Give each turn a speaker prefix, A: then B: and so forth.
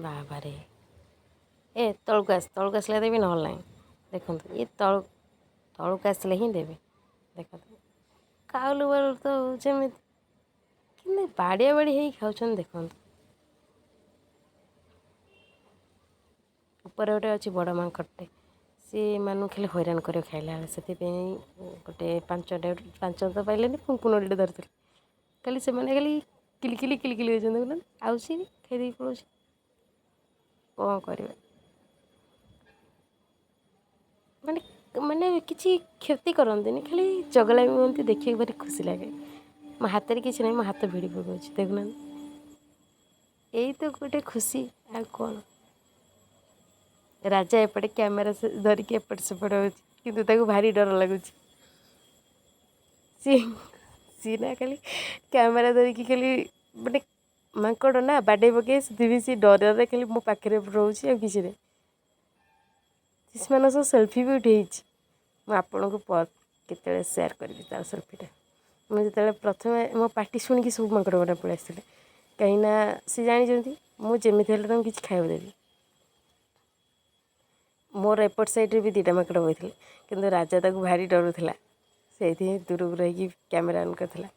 A: बाबा रे ए तौक आसले देवी ना देखो ये तौक आसले ही देवी देखो काउलू बालू तो जमी कि बाड़िया बाड़ी हो खाऊन देखो ऊपर गोटे अच्छी बड़ मांकड़टे सी मानू खाली हैरान कर खाइला से गोटे पांच तो पाइले पुनटे धरते खाली से खाली किलकिली होती आउसी खाई पड़ो कौन कर माने माने किसी क्षति करती खाली चगला भी देखिए भारी खुशी लगे मो हाथ में किसी ना मो हाथ भिड़ पकाऊँ देखुना यही तो गोटे खुशी आ कौन राजा एपटे कैमेरा धरिकी एपट सेपट हो भारी डर लगुच सी ना खाली कैमेरा धरिकी खाली माने मांकड़ ना बाडे पके सी डर खाली मो पाखे रोचे आ किसी मान सब सेल्फी भी उठे आपन को केत सेयार करी तार सेल्फीटा मुझे प्रथम मो पार्टी शुणी सब मांकड़ मैंने पलि आसते कहीं सी जानते मुझे किसी खाया देवी मोर एपट साइड्रे भी दुटा माकड़ बही किंतु राजा ताक भारी डरुला से दूर को रही कैमेरा ऑन करथिला।